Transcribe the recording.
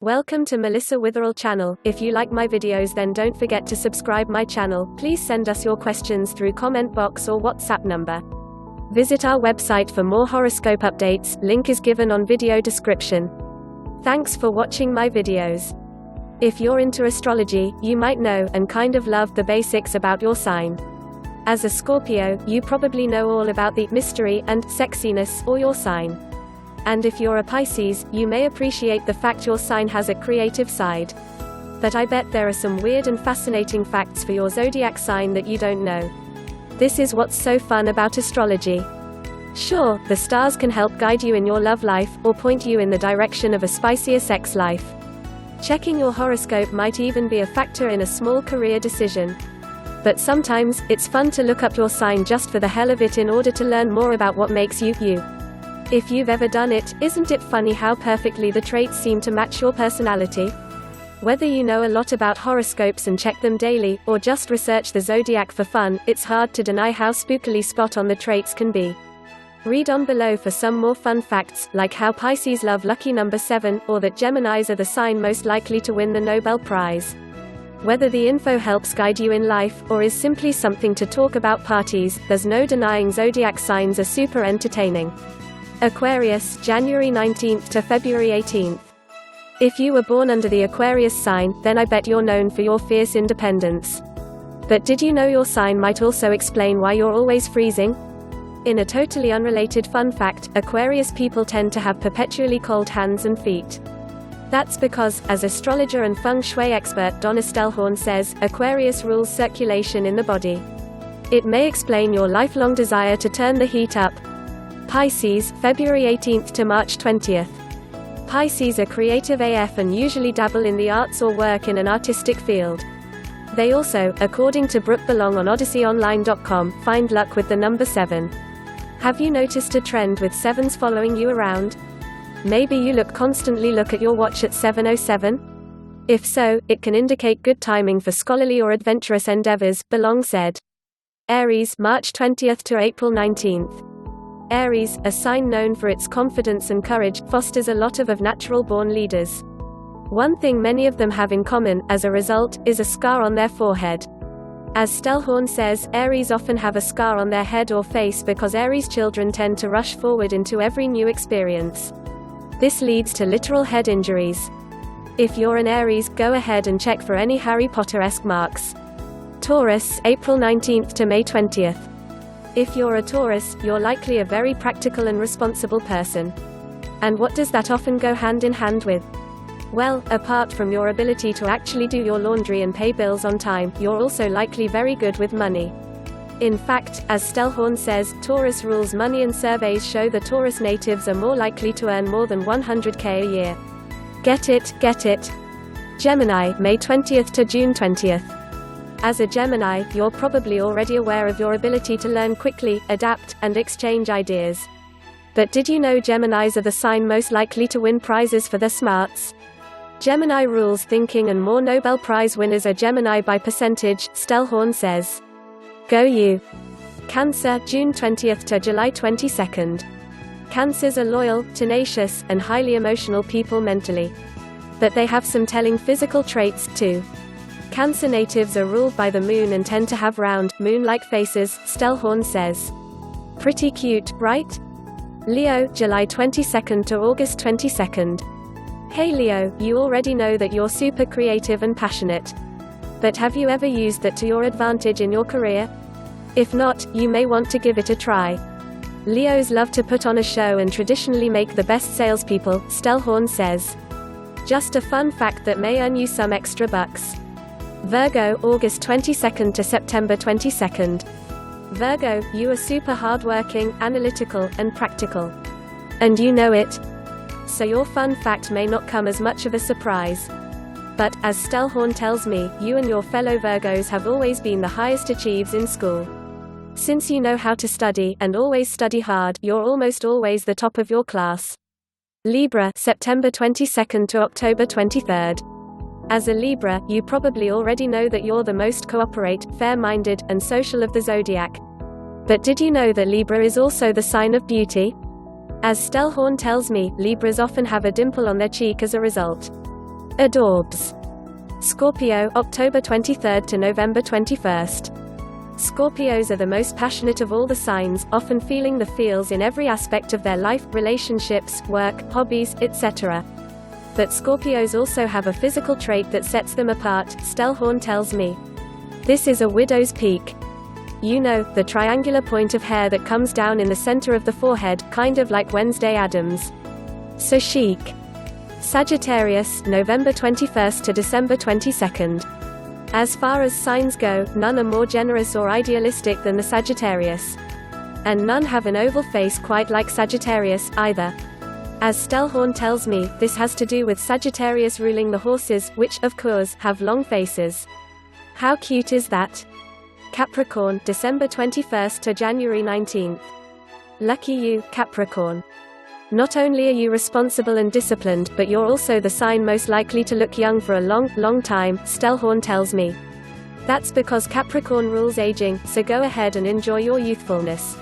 Welcome to Melissa Witherell channel. If you like my videos, then don't forget to subscribe my channel. Please send us your questions through comment box or WhatsApp number. Visit our website for more horoscope updates, link is given on video description. Thanks for watching my videos. If you're into astrology, you might know and kind of love the basics about your sign. As a Scorpio, you probably know all about the mystery and sexiness or your sign. And if you're a Pisces, you may appreciate the fact your sign has a creative side. But I bet there are some weird and fascinating facts for your zodiac sign that you don't know. This is what's so fun about astrology. Sure, the stars can help guide you in your love life, or point you in the direction of a spicier sex life. Checking your horoscope might even be a factor in a small career decision. But sometimes, it's fun to look up your sign just for the hell of it in order to learn more about what makes you, you. If you've ever done it, isn't it funny how perfectly the traits seem to match your personality? Whether you know a lot about horoscopes and check them daily, or just research the zodiac for fun, it's hard to deny how spookily spot on the traits can be. Read on below for some more fun facts, like how Pisces love lucky number 7, or that Geminis are the sign most likely to win the Nobel Prize. Whether the info helps guide you in life, or is simply something to talk about parties, there's no denying zodiac signs are super entertaining. Aquarius, January 19th to February 18th. If you were born under the Aquarius sign, then I bet you're known for your fierce independence. But did you know your sign might also explain why you're always freezing? In a totally unrelated fun fact, Aquarius people tend to have perpetually cold hands and feet. That's because, as astrologer and feng shui expert Donna Stellhorn says, Aquarius rules circulation in the body. It may explain your lifelong desire to turn the heat up. Pisces, February 18th to March 20th. Pisces are creative AF and usually dabble in the arts or work in an artistic field. They also, according to Brooke Belong on odysseyonline.com, find luck with the number 7. Have you noticed a trend with 7s following you around? Maybe you constantly look at your watch at 7:07? If so, it can indicate good timing for scholarly or adventurous endeavors, Belong said. Aries, March 20th to April 19th. Aries, a sign known for its confidence and courage, fosters a lot of natural-born leaders. One thing many of them have in common, as a result, is a scar on their forehead. As Stellhorn says, Aries often have a scar on their head or face because Aries children tend to rush forward into every new experience. This leads to literal head injuries. If you're an Aries, go ahead and check for any Harry Potter-esque marks. Taurus, April 19th to May 20th. If you're a Taurus, you're likely a very practical and responsible person. And what does that often go hand in hand with? Well, apart from your ability to actually do your laundry and pay bills on time, you're also likely very good with money. In fact, as Stellhorn says, Taurus rules money and surveys show the Taurus natives are more likely to earn more than $100K a year. Get it, get it. Gemini, May 20th to June 20th. As a Gemini, you're probably already aware of your ability to learn quickly, adapt, and exchange ideas. But did you know Geminis are the sign most likely to win prizes for their smarts? Gemini rules thinking and more Nobel Prize winners are Gemini by percentage, Stellhorn says. Go you. Cancer, June 20th to July 22nd. Cancers are loyal, tenacious, and highly emotional people mentally. But they have some telling physical traits, too. Cancer natives are ruled by the moon and tend to have round, moon-like faces, Stellhorn says. Pretty cute, right? Leo, July 22nd to August 22nd. Hey Leo, you already know that you're super creative and passionate. But have you ever used that to your advantage in your career? If not, you may want to give it a try. Leos love to put on a show and traditionally make the best salespeople, Stellhorn says. Just a fun fact that may earn you some extra bucks. Virgo, August 22nd to September 22nd. Virgo, you are super hardworking, analytical, and practical. And you know it. So your fun fact may not come as much of a surprise. But, as Stellhorn tells me, you and your fellow Virgos have always been the highest achieves in school. Since you know how to study, and always study hard, you're almost always the top of your class. Libra, September 22nd to October 23rd. As a Libra, you probably already know that you're the most cooperate, fair-minded, and social of the zodiac. But did you know that Libra is also the sign of beauty? As Stellhorn tells me, Libras often have a dimple on their cheek as a result. Adorbs. Scorpio, October 23rd to November 21st. Scorpios are the most passionate of all the signs, often feeling the feels in every aspect of their life, relationships, work, hobbies, etc. But Scorpios also have a physical trait that sets them apart, Stellhorn tells me. This is a widow's peak. You know, the triangular point of hair that comes down in the center of the forehead, kind of like Wednesday Addams. So chic. Sagittarius, November 21st to December 22nd. As far as signs go, none are more generous or idealistic than the Sagittarius. And none have an oval face quite like Sagittarius, either. As Stellhorn tells me, this has to do with Sagittarius ruling the horses, which, of course, have long faces. How cute is that? Capricorn, December 21st to January 19th. Lucky you, Capricorn. Not only are you responsible and disciplined, but you're also the sign most likely to look young for a long time, Stellhorn tells me. That's because Capricorn rules aging, so go ahead and enjoy your youthfulness.